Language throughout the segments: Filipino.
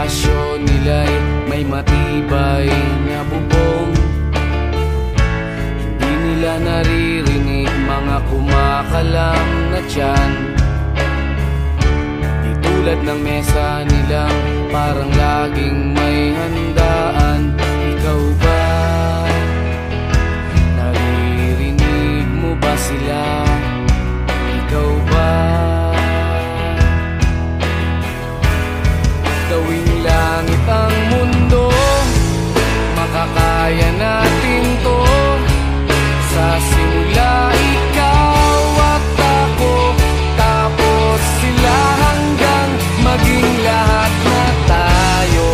palasyo nila'y may matibay na bubong. Hindi nila naririnig mga kumakalam na tiyan. Di tulad ng mesa nilang parang laging may handaan. Ikaw ba? Naririnig mo ba sila? Ikaw ba? Gawing langit ang mundo, makakaya natin to. Sa simula ikaw at ako, tapos sila hanggang maging lahat na tayo.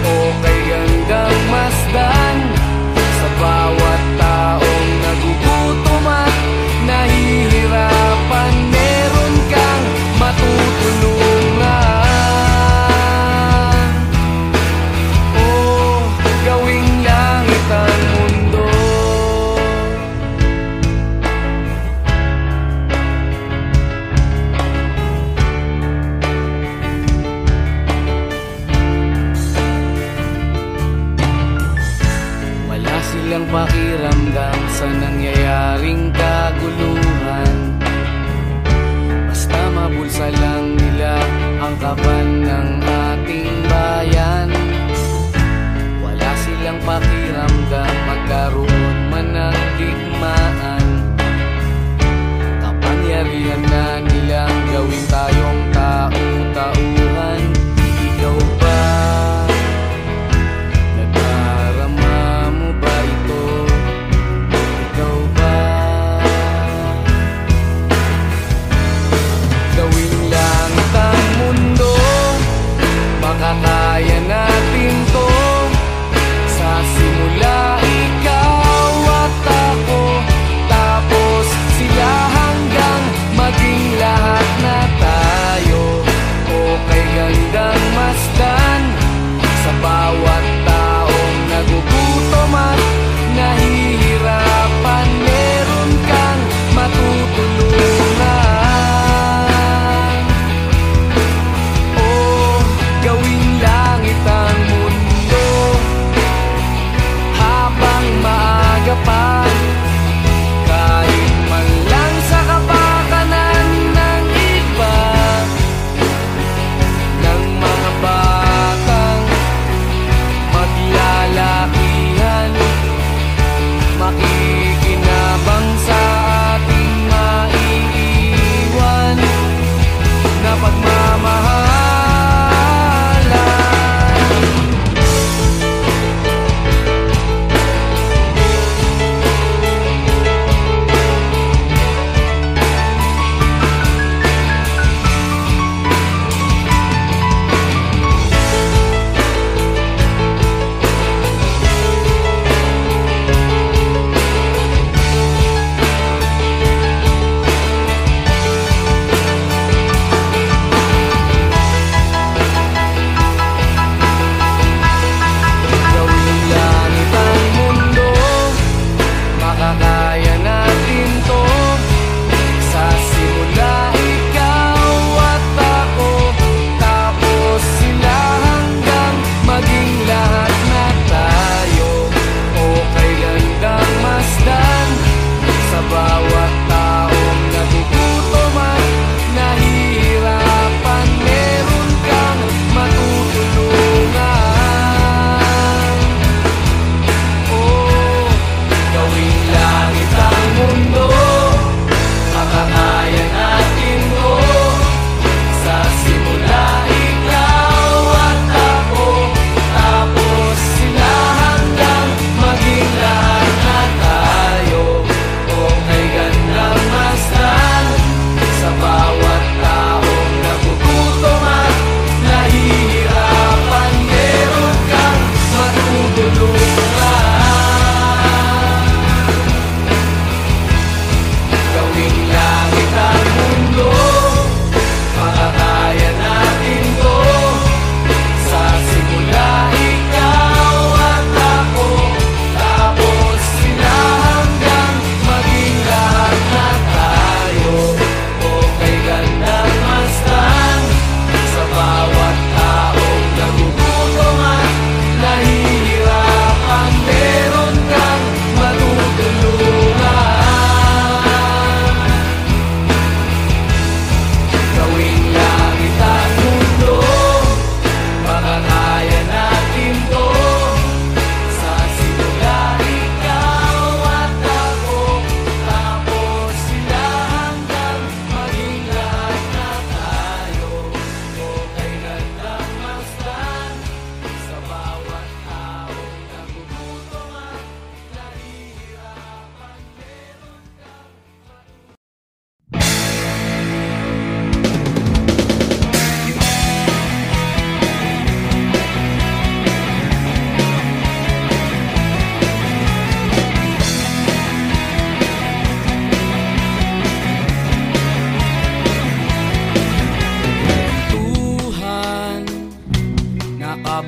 Okay hanggang masdan sa bawat taong nagugutom at nahihirap.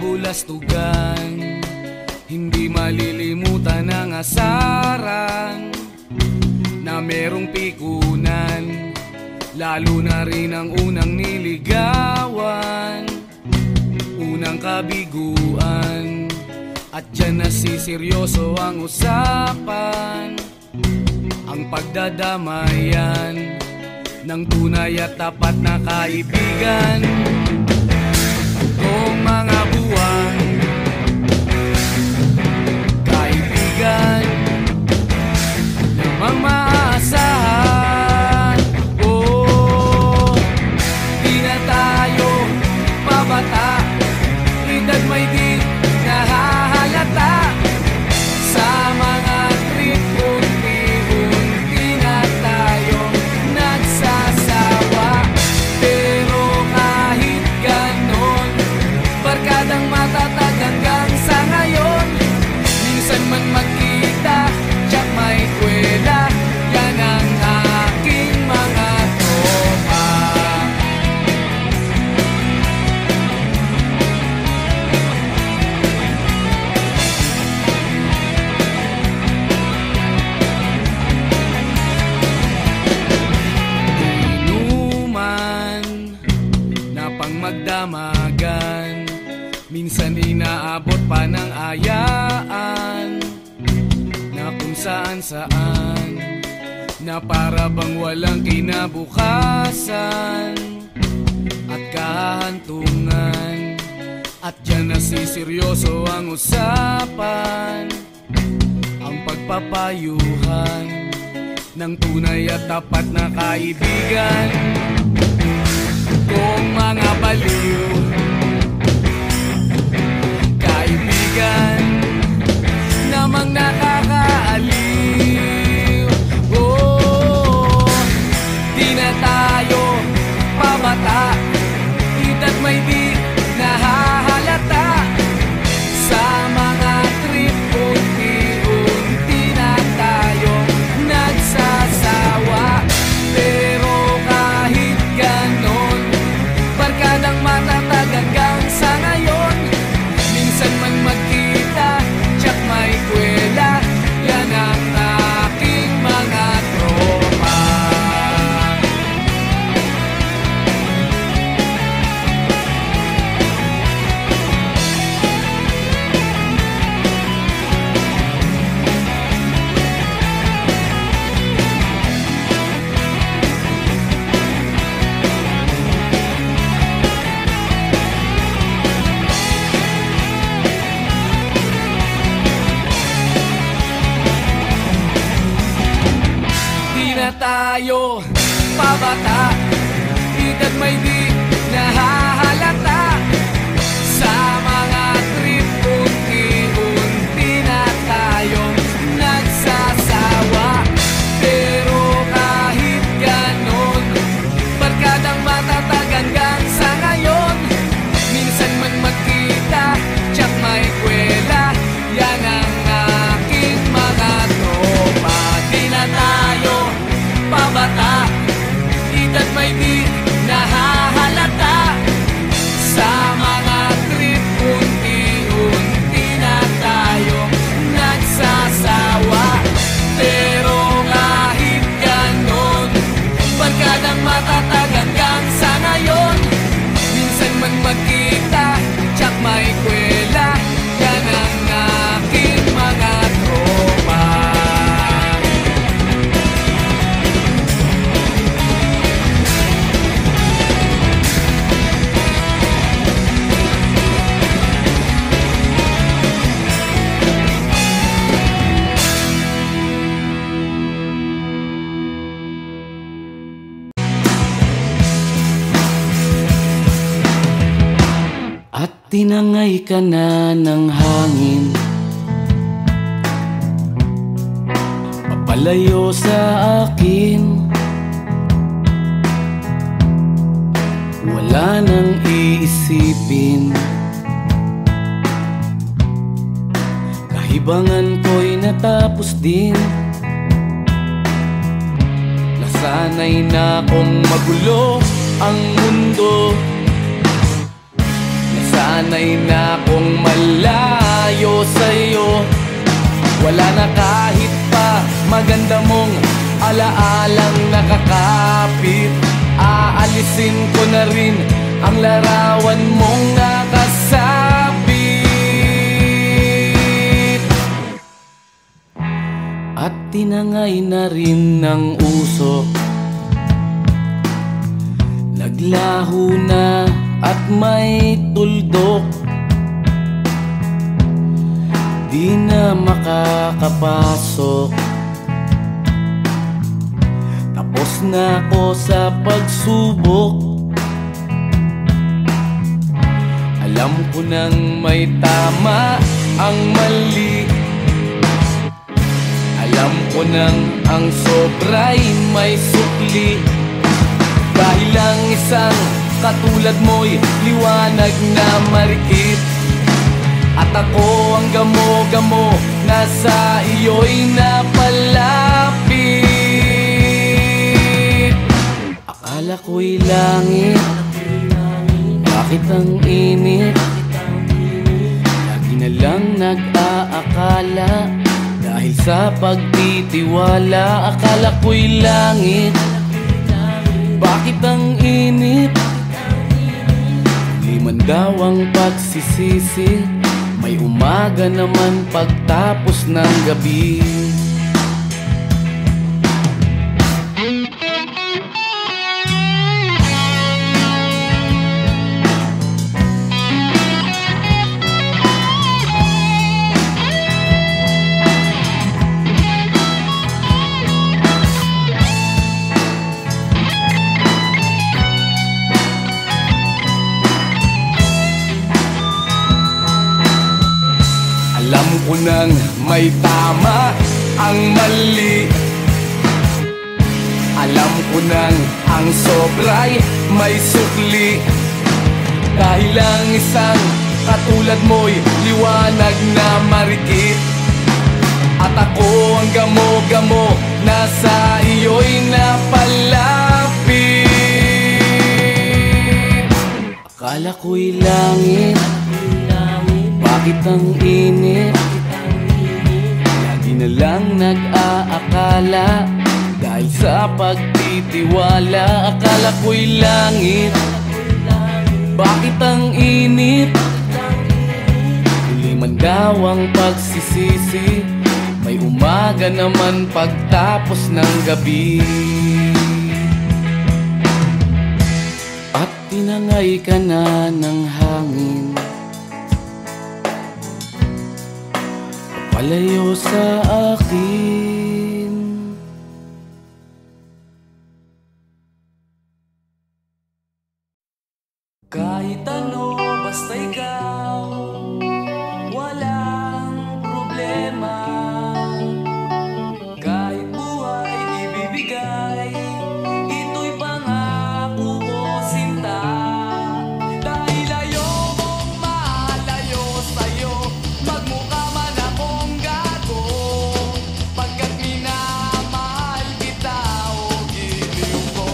kabulastugan, hindi malilimutan ang asaran na merong pikunan, lalo na rin ang unang niligawan, unang kabiguan. At dyan nasiseryoso ang usapan, ang pagdadamayan ng tunay at tapat na kaibigan. Kung mga buwan, kaibigan namang maaasahan. Oh, di na tayo pabata, edad may di nahahalata. Sa mga trip, unti-unti na tayong nagsasawa. Pero kahit ganon, barkadang matatag hanggang sa ngayon. Minsan man magkita, tiyak may kwela, yan ang aking mga tropa. Inuman na pang magdamagan, minsan inaabot pa ng ayaan na kung saan-saan, na para bang walang kinabukasan at kahantungan. At dyan nasiseryoso ang usapan, ang pagpapayuhan ng tunay at tapat na kaibigan. Kung mga baliw, kaibigan namang nakakaaliw. Oh, di na tayo pabata, edad may di nahahalata. Sa mga trip, unti-unti na tayong nagsasawa. Pero kahit ganon, barkadang matatag hanggang sa ngayon. Minsan man magkita, tiyak may kwela, yan ang aking mga tropa. Di na tayo pabata, edad may di nahahalata. Sa mga trip, unti-unti na tayong nagsasawa. Pero kahit ganon, barkadang matatag hanggang sa ngayon. Minsan man magkita, tiyak may kwela, yan ang aking mga tropa. Di na tayo pabata, edad may di nahahalata. Sa mga trip, unti-unti na tayong nagsasawa. Pero kahit ganon, barkadang matatag hanggang sa ngayon. Minsan man magkita, tiyak may kwela, yan ang aking mga tropa. At tinangay ka na ng hangin, papalayo sa akin. Wala nang iisipin, kahibangan ko'y natapos din. Nasanay na kong magulo ang mundo, nasanay na kong sa'yo. Wala na kahit pa maganda mong alaalang nakakapit. Aalisin ko na rin ang larawan mong nakasabit. At tinangay na rin ng usok, naglaho na at may tuldok. Di na makakapasok. Tapos na ako sa pagsubok. Alam ko nang may tama ang mali. Alam ko nang ang sobra'y may sukli. Dahil lang isang katulad mo'y liwanag na marikit. At ako ang gamo-gamo na sa iyo'y napalapit. Akala ko'y langit, bakit ang init? Lagi na lang nag-aakala, dahil sa pagtitiwala. Akala ko'y langit, bakit ang init? Di man daw ang pagsisisi, may umaga naman pagtapos ng gabi. Alam ko nang may tama ang mali. Alam ko nang ang sobra'y may sukli. Dahil lang isang katulad mo'y liwanag na marikit. At ako ang gamo-gamo na sa iyo'y napalapit. Akala ko'y langit, bakit ang init? Lagi na lang nag-aakala, dahil sa pagtitiwala. Akala ko'y langit, bakit ang init? Huli man daw ang pagsisisi, may umaga naman pagtapos ng gabi. At tinangay ka na ng hangin, palayo sa akin. Kahit ano, basta ikaw, walang problema. Kahit buhay ibibigay, ito'y pangako ko, sinta. Dahil ayokong malayo sa'yo, magmukha man akong gago, pagkat minamahal kita o giliw ko.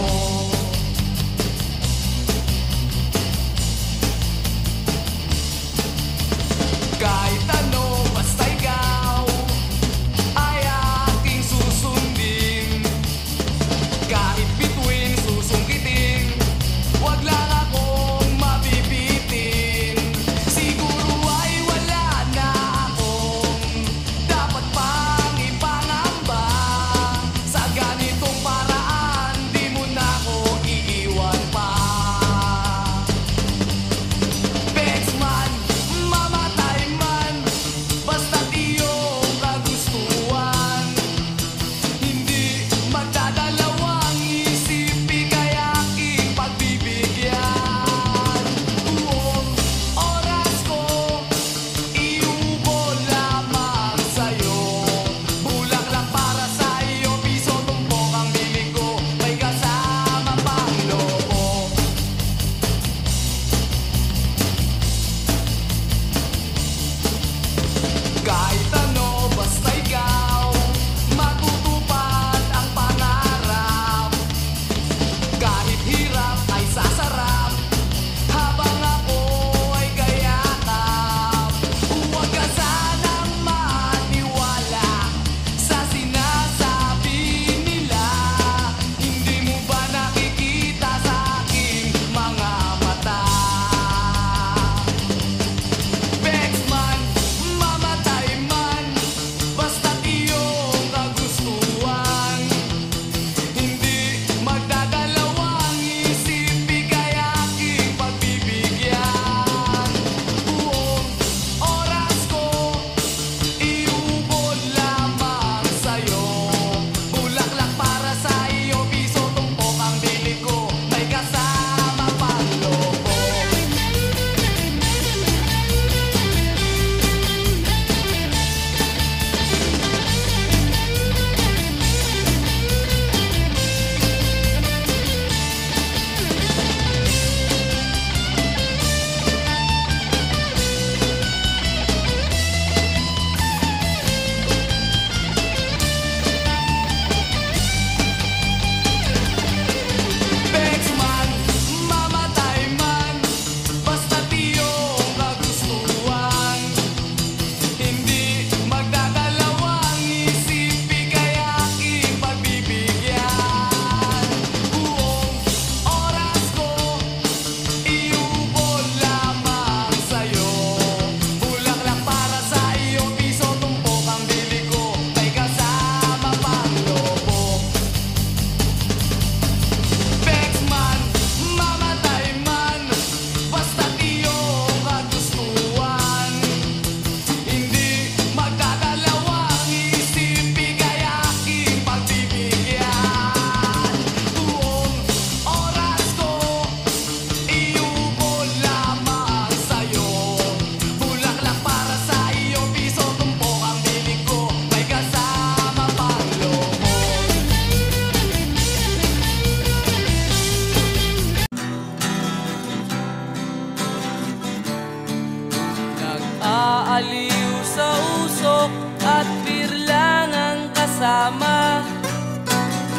usok at beer lang ang kasama.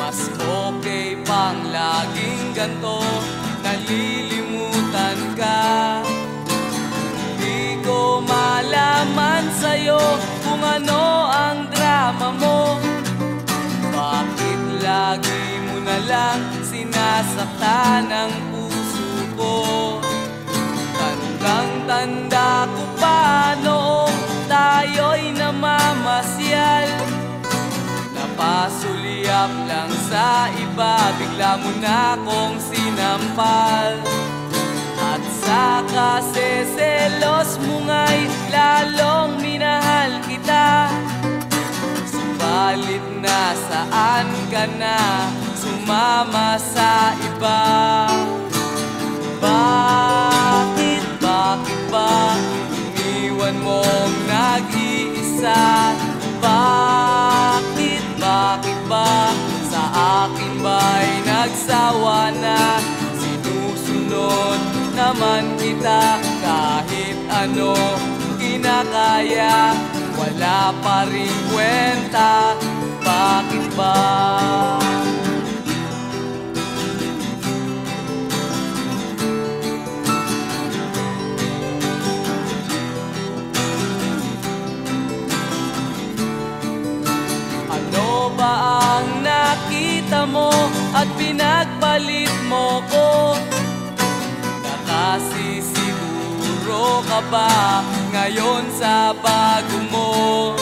Mas okay pang laging ganto, nalilimutan ka. Di ko malaman sa'yo kung ano ang drama mo. Bakit lagi mo na lang sinasaktan ang puso ko? Tandang-tanda ko pa noong tayo'y namamasyal. Napasulyap lang sa iba, bigla mo na akong sinampal. At sa kaseselos mo nga'y lalong minahal kita. Subalit nasaan ka na, sumama sa iba? Bakit ba iniwan mong nag-iisa? Bakit ba sa akin ba'y nagsawa na? Sinusunod naman kita kahit ano kinakaya, wala pa rin kwenta. Bakit ba? Ano ba ang nakita mo at pinagpalit mo ko? Nakasisiguro ka ba ngayon sa bago mo?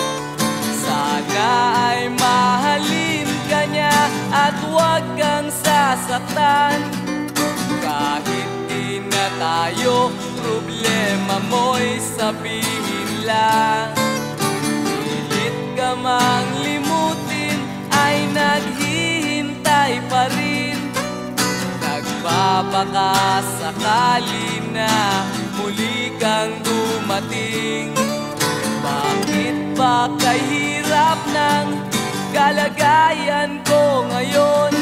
Sana ay mahalin ka niya at huwag kang sasaktan. Kahit di na tayo, problema mo'y sabihin lang. Pilit ka mang limutin ay naghihintay pa rin. Nagbabaka sakali na muli kang dumating. Bakit ba kahirap ng kalagayan ko ngayon?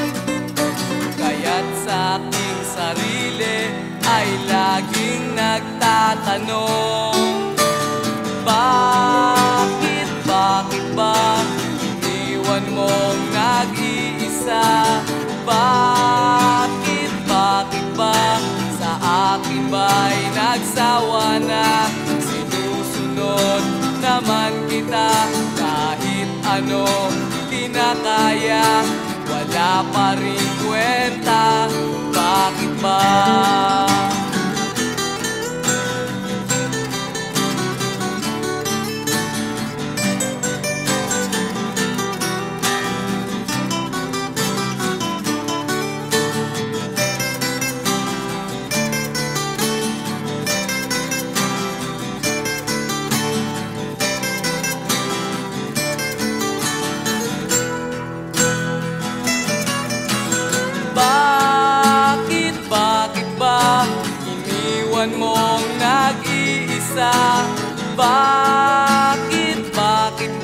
Kaya't sa aking sarili ay laging nagtatanong. Bakit ba iniwan mong nag-iisa? Bakit ba sa akin ba'y nagsawa na? Sinusunod naman kita kahit ano kinakaya, wala pa rin kwenta. Bakit ba? Iniwan mong nag-iisa? Bakit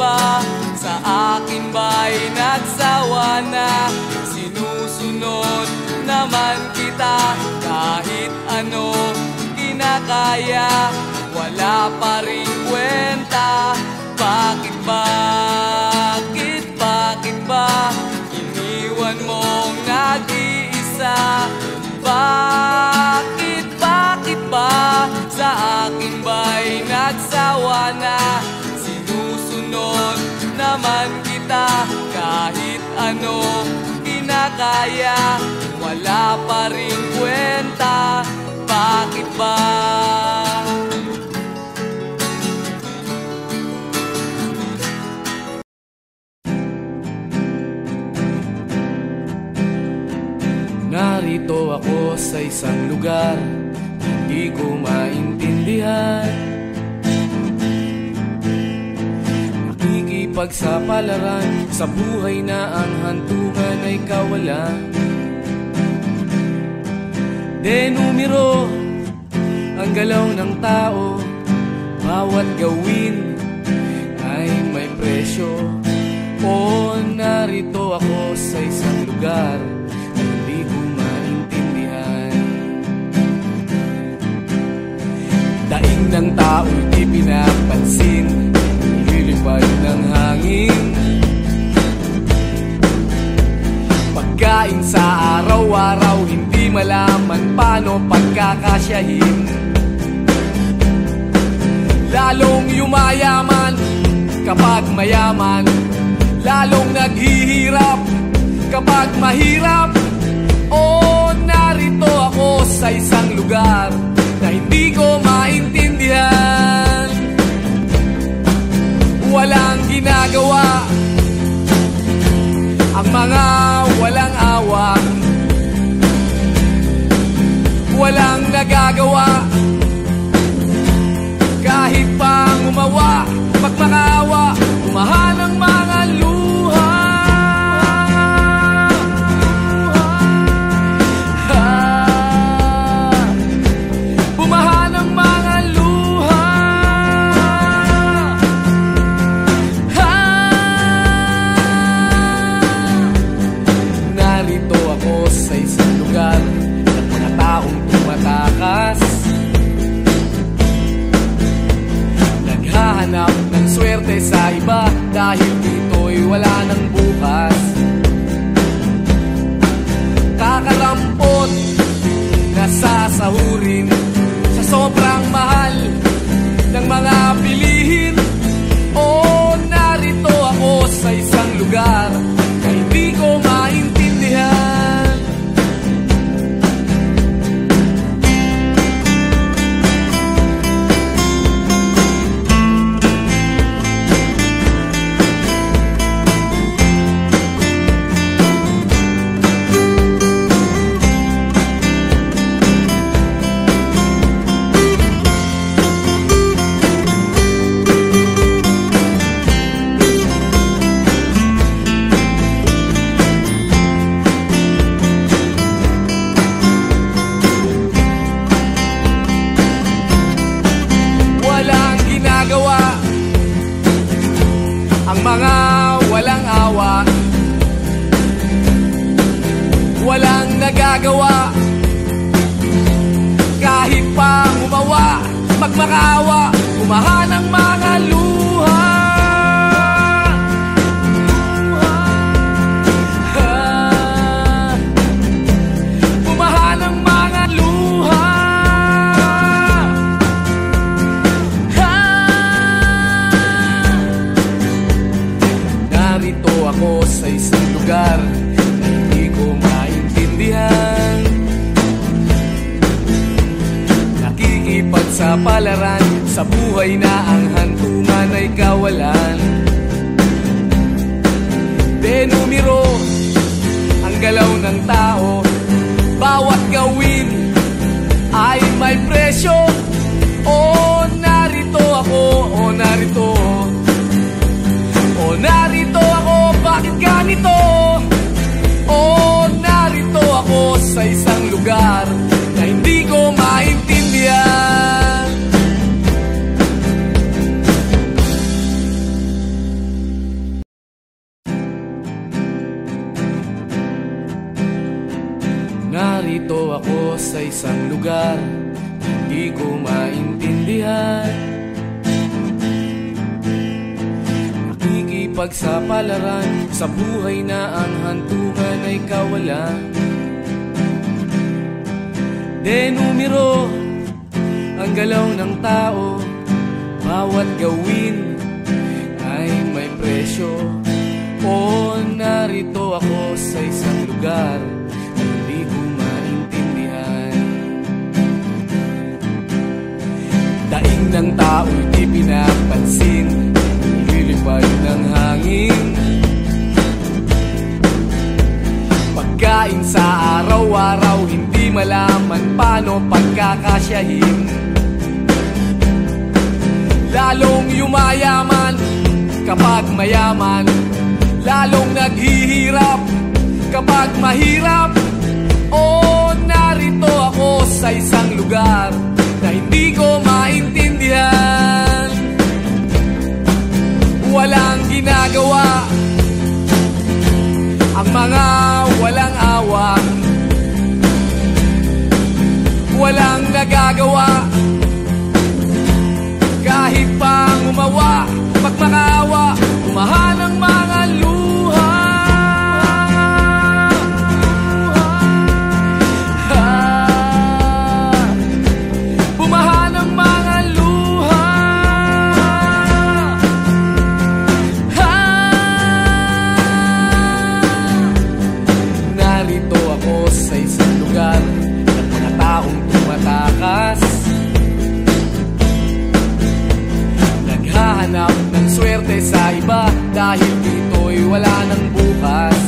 ba sa akin ba'y nagsawa na? Sinusunod naman kita kahit ano kinakaya, wala pa rin kwenta. Bakit ba iniwan mong nag-iisa? Bakit ba sa akin ba'y nagsawa na? Sinusunod naman kita kahit ano kinakaya, wala pa rin kwenta. Bakit ba? Narito ako sa isang lugar, hindi ko maintindihan. Nakikipagsapalaran sa buhay na ang hantungan ay kawalan. Denumero ang galaw ng tao, bawat gawin ay may presyo. O narito ako sa isang lugar, hindi ko maintindihan. Daing ng tao'y di pinapansin, nililipad hangin. Pagkain sa araw-araw, hindi malaman paano pagkakasyahin. Lalong yumayaman kapag mayaman, lalong naghihirap kapag mahirap. O narito ako sa isang lugar na hindi ko maintindihan. Walang ginagawa ang mga walang awa, walang nagagawa kahit pang umawa, magmakaawa, umahan ang mga luha. Bumahan ang mga luha. Narito ako sa isang lugar ng mga taong tumatakas, naghahanap ng swerte sa iba dahil dito'y wala ng bukas. Kakarampot na sasahurin sa sobrang mahal ng mga bilihin. O narito ako sa isang lugar na hindi ko maintindihan. Ang mga walang awa, walang nagagawa kahit pa umawa, magmakaawa, umahan ang mga luha. Umahan ang mga luha. Narito ako sa isang lugar na hindi ko maintindihan. Nakikipagsapalaran sa buhay na ang hantungan ay kawalan. Denumero ang galaw ng tao, bawat gawin ay may presyo. O narito ako, o narito, o narito ako, bakit ganito? O narito ako sa isang lugar na hindi ko maintindihan. Narito ako sa isang lugar na hindi ko maintindihan. Pagsapalaran sa buhay na ang hantungan ay kawalan. Denumero ang galaw ng tao, bawat gawin ay may presyo. O narito ako sa isang lugar na hindi ko maintindihan. Daing ng tao'y di pinapansin, lilipad ng hangin. Pagkain sa araw-araw, hindi malaman paano pagkakasyahin. Lalong yumayaman kapag mayaman, lalong naghihirap kapag mahirap. O narito ako sa isang lugar na hindi ko maintindihan. Walang ginagawa ang mga walang awa, walang nagagawa kahit pang umawa, magmakaawa, umahan iba dahil dito'y wala ng bukas.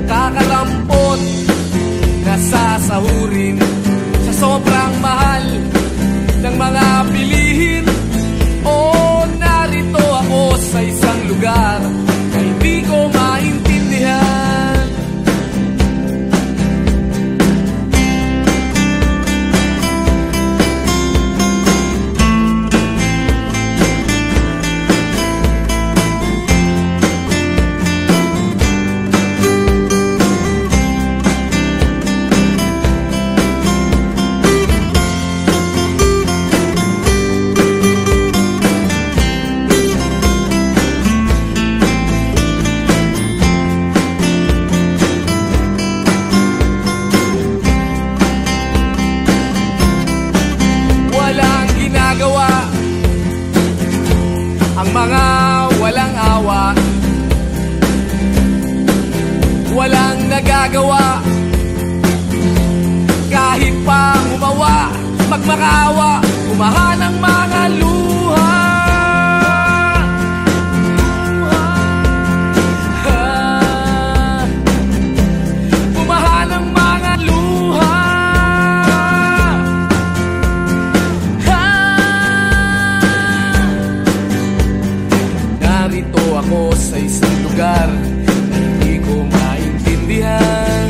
Kakarampot na sasahurin sa sobrang mahal ng mga bilihin. O narito ako sa isang lugar na hindi ko maintindihan. Ang mga walang awa, walang nagagawa, kahit pa umawa, magmakaawa, umahan ang mga luha. Umahan ang mga luha. Narito ako sa isang lugar na hindi ko maintindihan.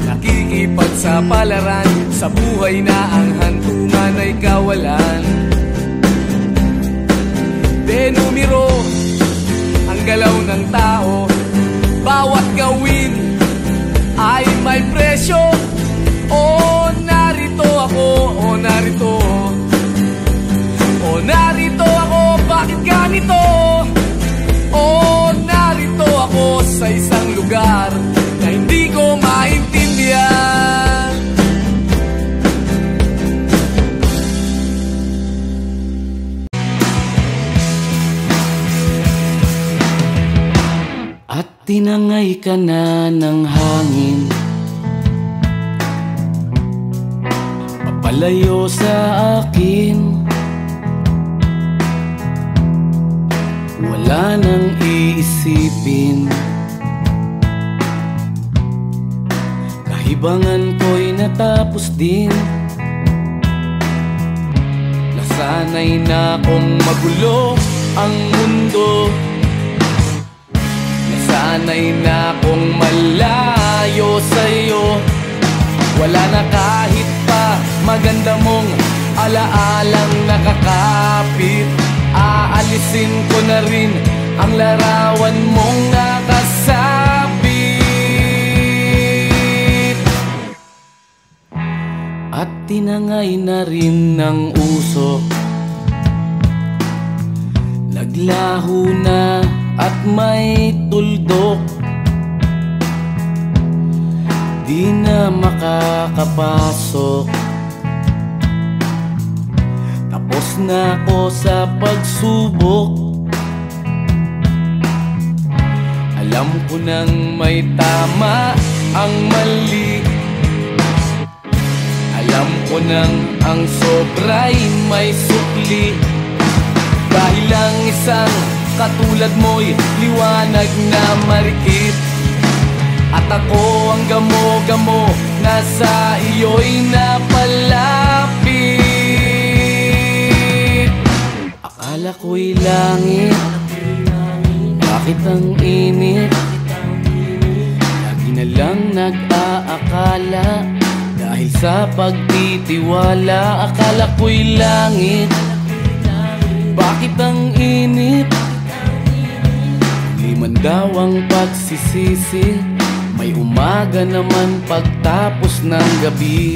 Nakikipagsapalaran sa buhay na ang hantungan ay kawalan. Denumero ang galaw ng tao, bawat gawin ay may presyo. O narito ako, o narito, o narito ako, bakit ganito? O narito ako sa isang lugar na hindi ko maintindihan. At tinangay ka na ng hangin, papalayo sa akin. Wala nang iisipin, kahibangan ko'y natapos din. Nasanay na kong magulo ang mundo, nasanay na kong malayo sa'yo. Wala na kahit pa maganda mong alaalang nakakapit. Aalisin ko na rin ang larawan mong nakasabit. At tinangay na rin ng usok, naglaho na at may tuldok. Di na makakapasok, tapos na ako sa pagsubok. Alam ko nang may tama ang mali, alam ko nang ang sobra'y may sukli. Dahil lang isang katulad mo'y liwanag na marikit, at ako ang gamo-gamo na sa iyo'y napalapit. Akala ko'y langit, bakit ang init? Lagi na lang nag-aakala, dahil sa pagtitiwala. Akala ko'y langit, bakit ang init? Liman daw ang pagsisisi, may umaga naman pagtapos ng gabi.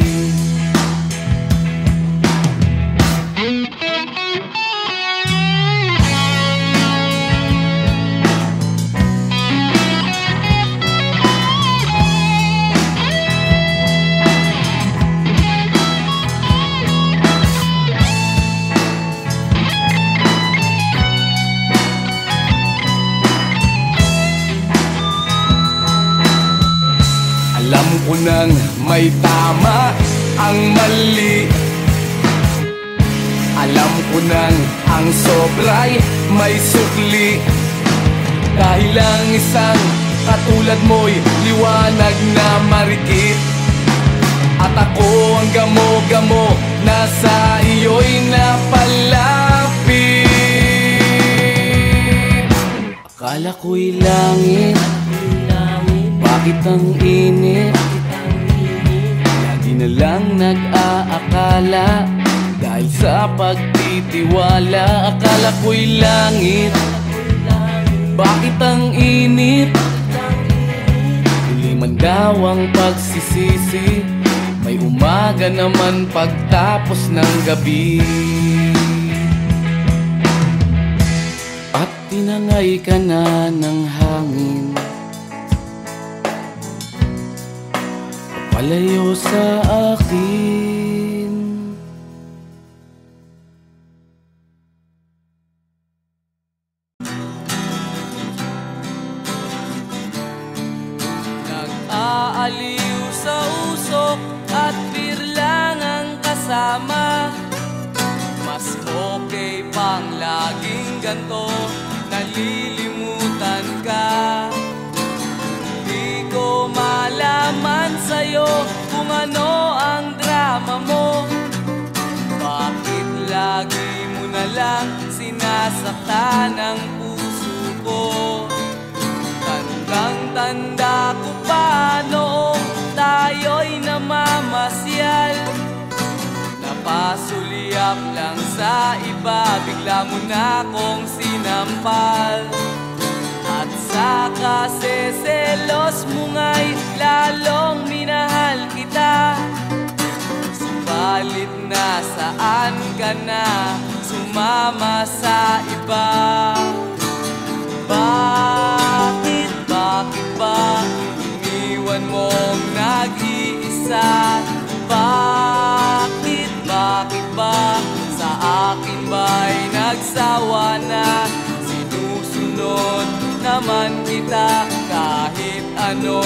Alam ko nang may tama ang mali, Alam ko nang ang sobra'y may sukli, dahil lang isang katulad mo'y liwanag na marikit. At ako ang gamo-gamo na sa iyo'y napalapit. Akala ko'y langit, bakit ang init? Lagi na lang nag-aakala, dahil sa pagtitiwala. Akala ko'y langit, bakit ang init? Huli man daw ang pagsisisi, may umaga naman pagtapos ng gabi. At tinangay ka na ng hangin, papalayo sa akin. Nag-aaliw sa usok at birlang ang kasama. Mas okay pang laging ganto, nalilimutan ka. Di ko malaman sa'yo kung ano ang drama mo. Bakit lagi mo na lang sinasaktan ang puso ko? Tandang-tanda ko pa noong tayo'y namamasyal, napasulyap lang sa iba, bigla mo na akong sinampal. At sa kaseselos mo nga'y lalong minahal kita. Subalit nasaan ka na, sumama sa iba? Bakit ba iniwan mong nag-iisa? Bakit ba sa akin ba'y nagsawa na? Sinusunod naman kita, kahit ano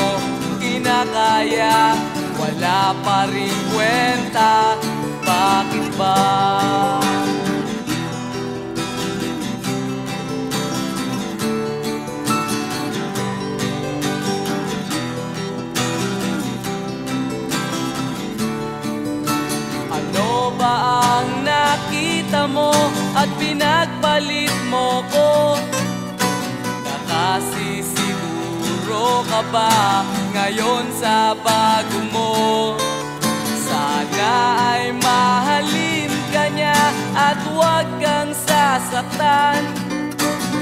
kinakaya, wala pa rin kwenta. Bakit ba? Ano ba ang nakita mo at pinagpalit mo ko? Nakasisiguro ka ba ngayon sa bago mo? Sana ay mahalin ka niya at huwag kang sasaktan.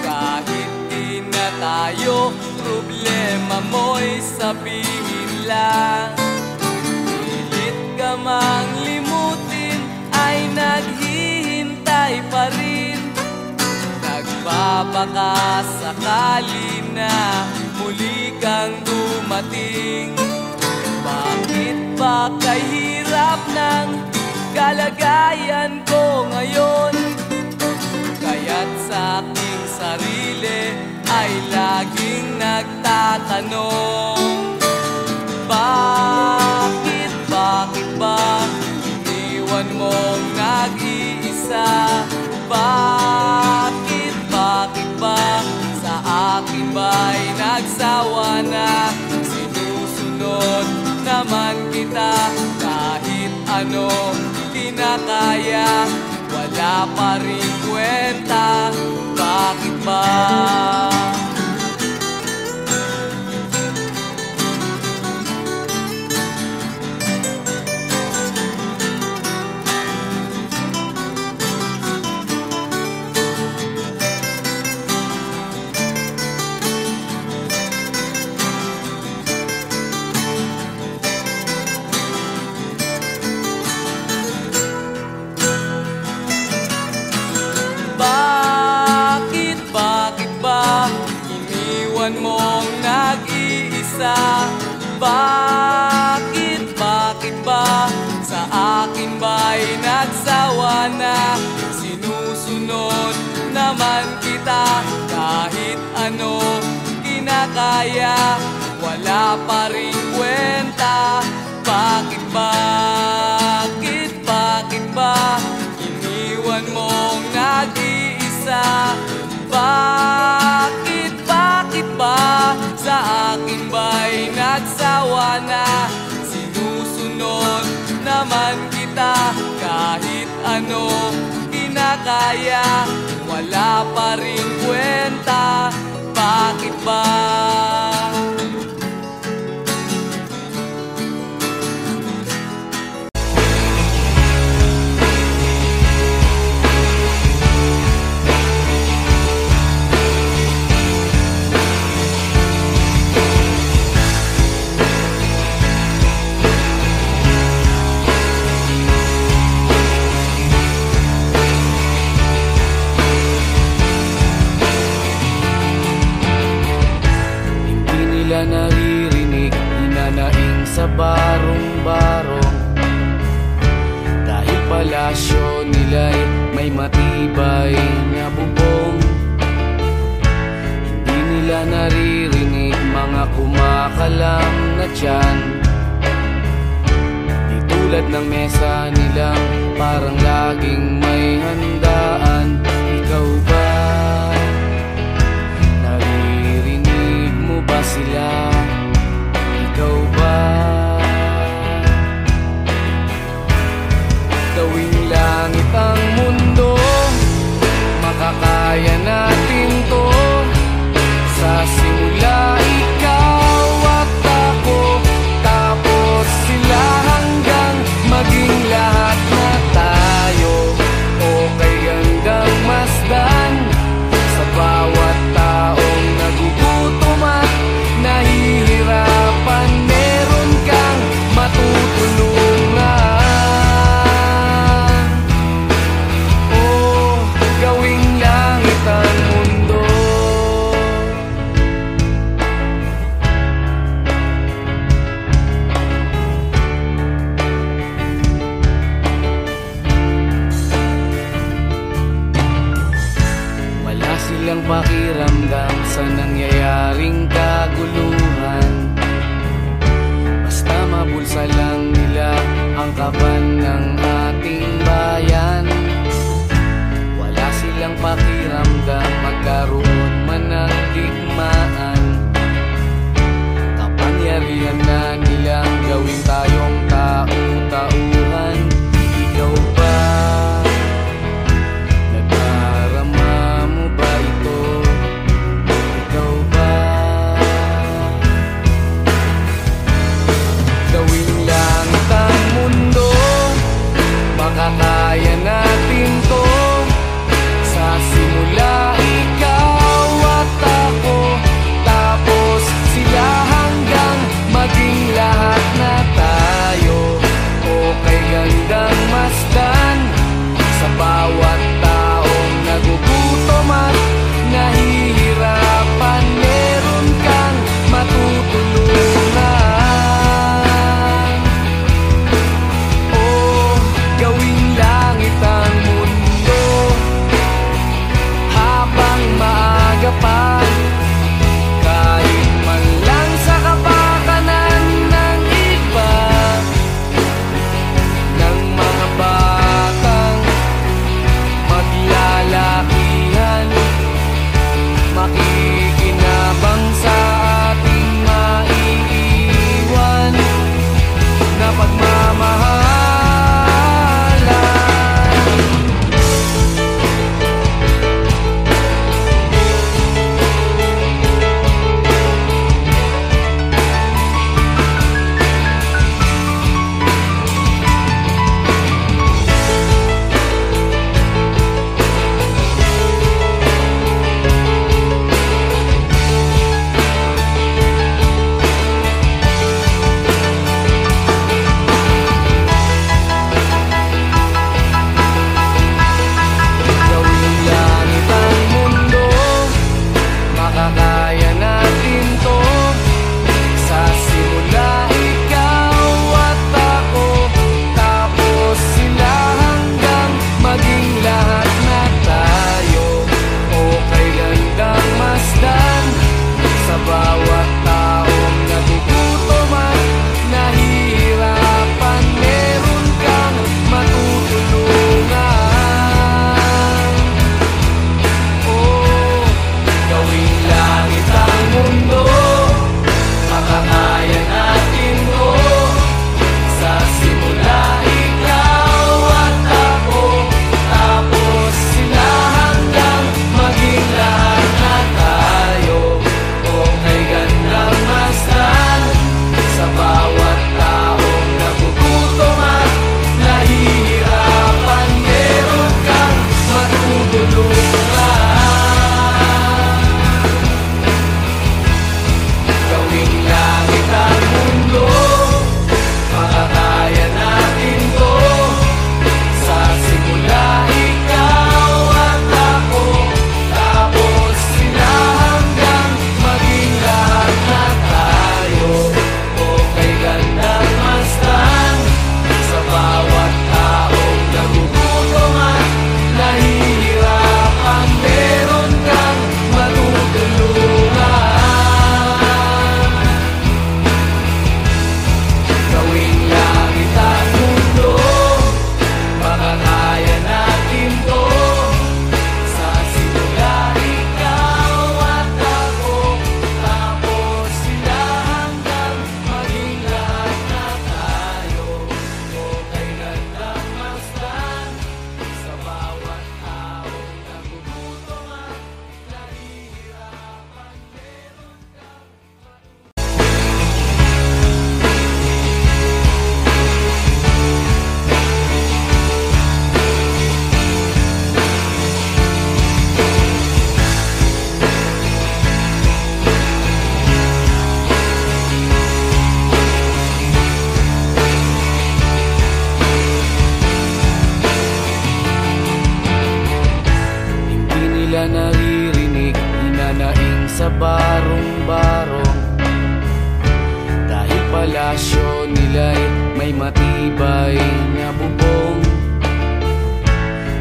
Kahit di na tayo, problema mo'y sabihin lang. Pilit ka mang limutin, ay naghihintay pa rin. Nagbabaka sakali na muli kang dumating. Bakit ba kahirap ng kalagayan ko ngayon? Kaya't sa aking sarili ay laging nagtatanong, bakit ba iniwan mong nag-iisa? Bakit ba sa akin ba'y nagsawa na? Sinusunod naman kita, kahit ano kinakaya, wala pa rin kwenta. Bakit ba? Bakit ba iniwan mong nag-iisa? Bakit ba sa akin ba'y nagsawa na? Sinusunod naman kita, kahit ano kinakaya, wala pa rin kwenta. Bakit ba iniwan asawa na. Sinusunod naman kita kahit ano kinakaya. Wala pa rin kwenta, bakit ba? Naririnig, hinanaing sa barong-barong. Dahil palasyo nila'y may matibay na bubong. Hindi nila naririnig mga kumakalam na tiyan. Di tulad ng mesa nilang parang laging may handaan. Ikaw ba? Ba sila? Ikaw ba? Gawing langit ang mundo, makakaya natin to. Sa simula ikaw at ako, tapos sila hanggang maging lahat na tayo. Okay hanggang masdan nila'y may matibay na bubong.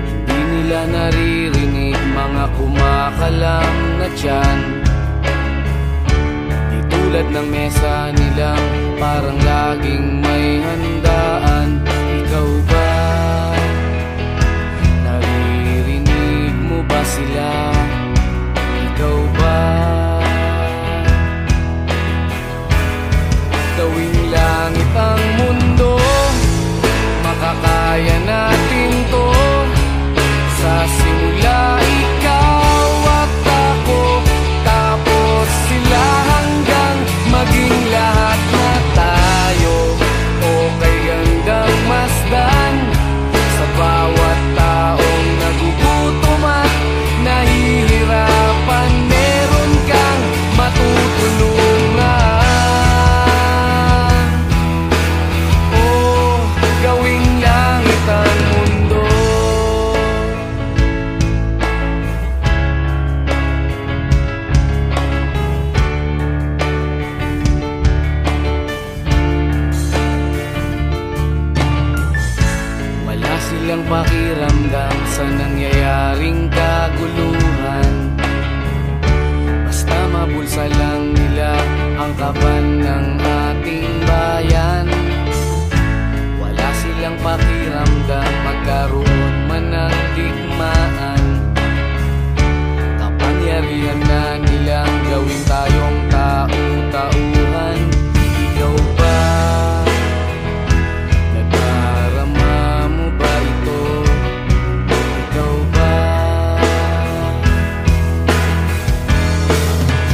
Hindi nila naririnig mga kumakalam na tiyan. Di tulad ng mesa nilang parang laging may handaan. Ikaw ba? Naririnig mo ba sila? Ikaw ba? Gawing langit ang mundo, makakaya natin to. Sa simula ikaw at ako, tapos sila hanggang maging lahat na tayo. Okay hanggang masdan sa bawat taong nagugutom at nahihirapan. Meron kang matutulungan. Gawing langit ang mundo. Wala silang pakiramdam sa nangyayaring kaguluhan. Basta mabulsa lang nila ang kaban ng ating bayan. Wala silang pakiramdam magkaroon man ng digmaan. Kapangyarihan na nilang gawin tayong tau-tauhan. Ikaw ba? Nadarama mo ba ito? Ikaw ba?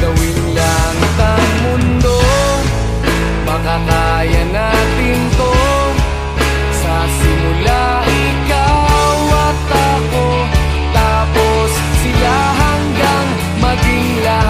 Gawing langit ang mundo, makakaya natin to. Sa simula ikaw at ako, tapos sila hanggang maging lahat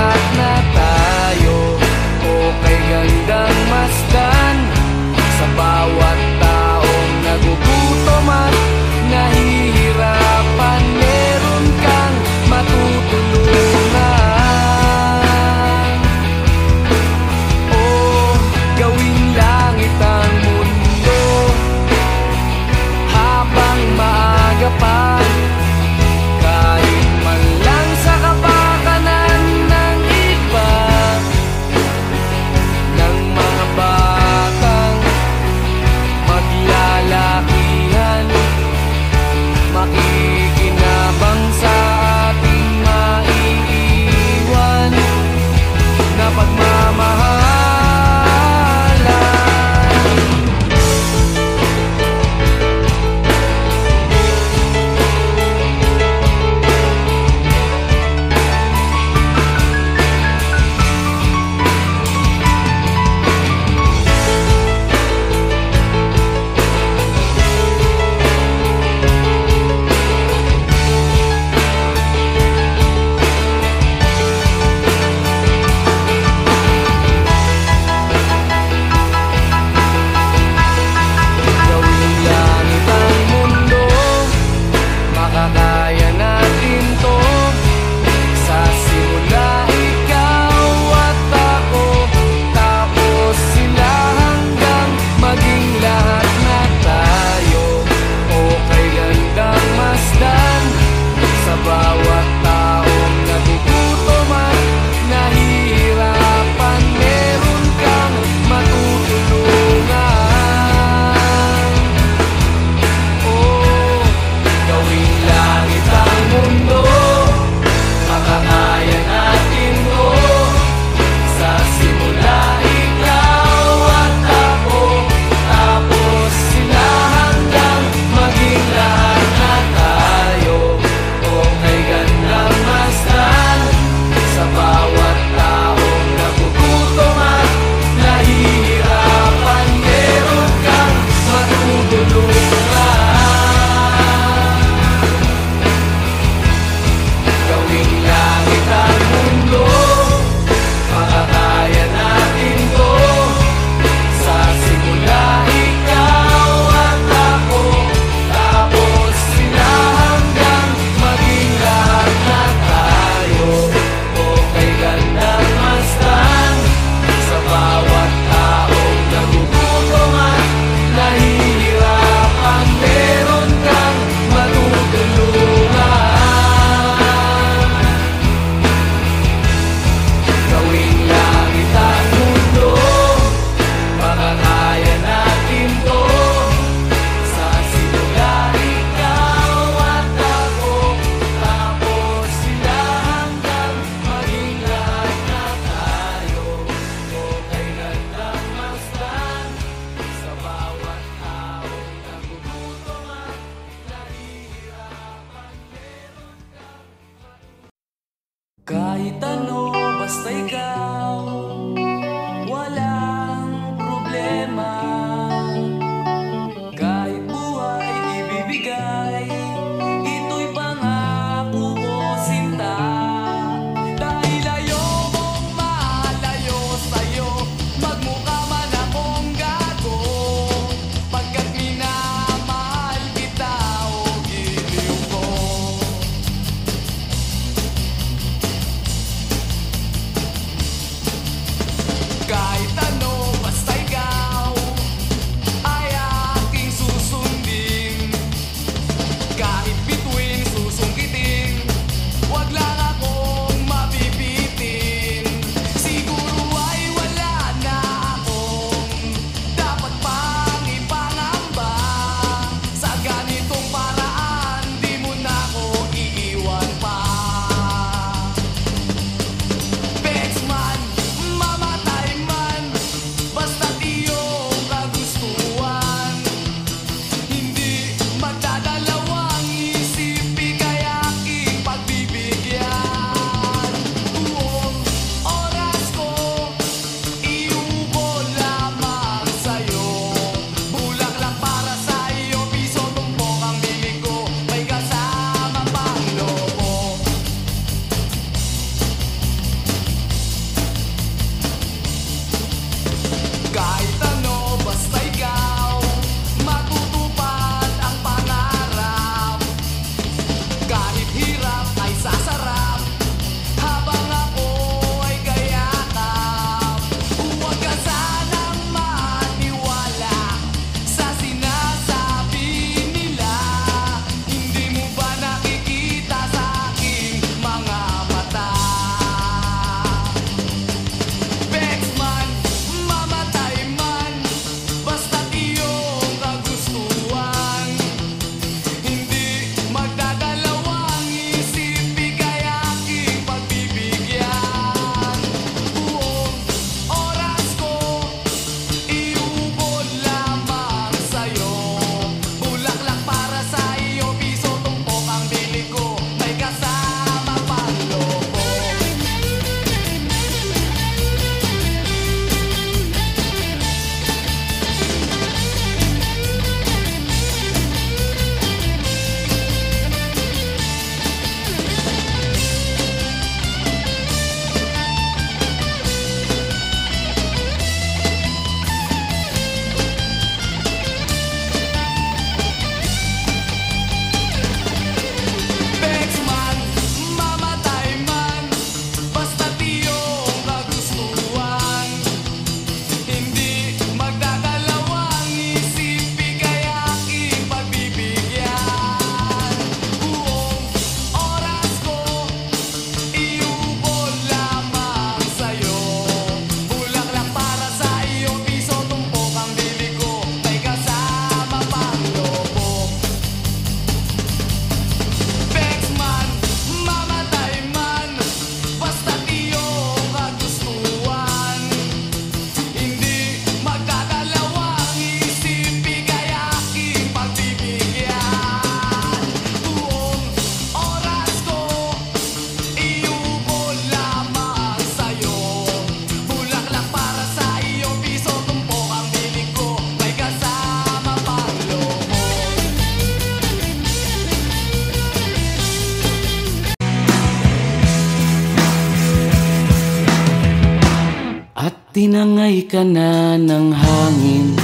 tinangay ka na ng hangin,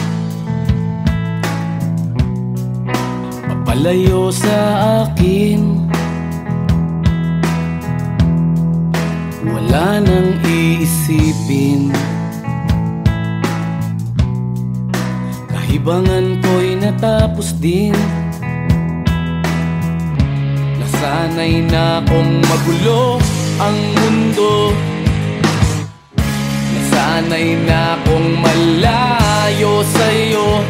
papalayo sa akin. Wala nang iisipin, kahibangan ko'y natapos din. Nasanay na kong magulo ang mundo, nasanay na kong malayo sa'yo.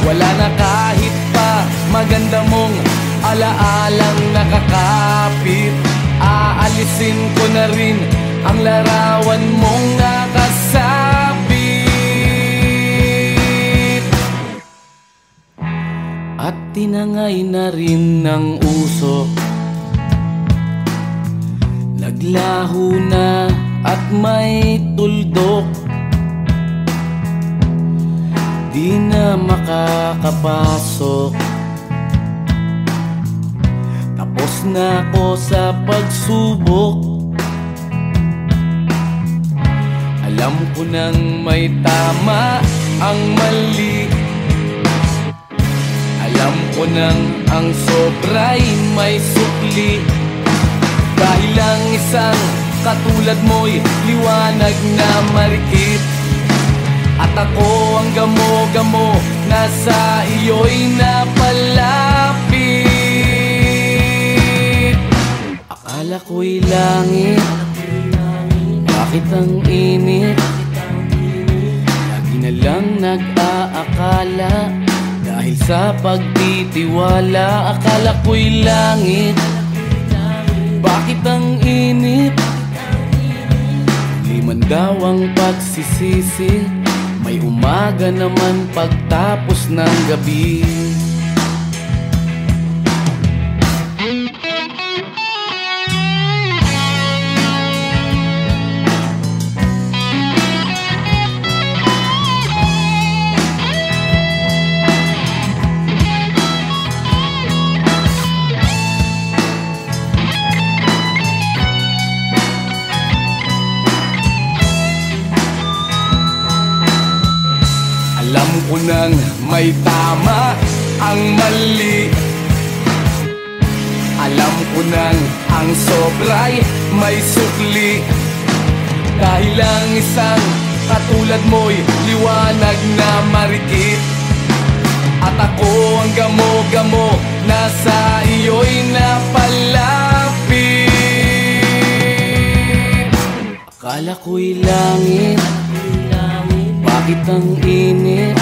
Wala na kahit pa maganda mong alaalang nakakapit. Aalisin ko na rin ang larawan mong nakasabit. At tinangay na rin ng usok, naglaho na at may tuldok. Di na makakapasok, tapos na ako sa pagsubok. Alam ko nang may tama ang mali, alam ko nang ang sobra'y may sukli. Dahil lang isang katulad mo'y liwanag na marikit, at ako ang gamo-gamo na sa iyo'y napalapit. Akala ko'y langit, bakit ang init? Lagi na lang nag-aakala, dahil sa pagtitiwala. Akala ko'y langit, bakit ang init? Di man daw ang pagsisisi, may umaga naman pagtapos ng gabi. Alam ko nang may tama ang mali, alam ko nang ang sobra'y may sukli. Dahil lang isang katulad mo'y liwanag na marikit, at ako ang gamo-gamo na sa iyo'y napalapit. Akala ko'y langit, bakit ang init?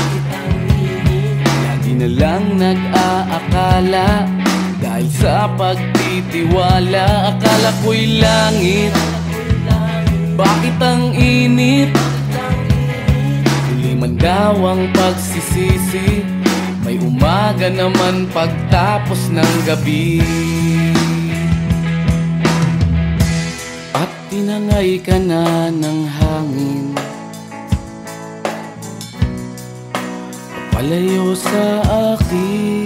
Lagi na lang nag-aakala, dahil sa pagtitiwala. Akala ko'y langit, bakit ang init? Huli man daw ang pagsisisi, may umaga naman pagtapos ng gabi. At tinangay ka na ng hangin, palayo sa akin.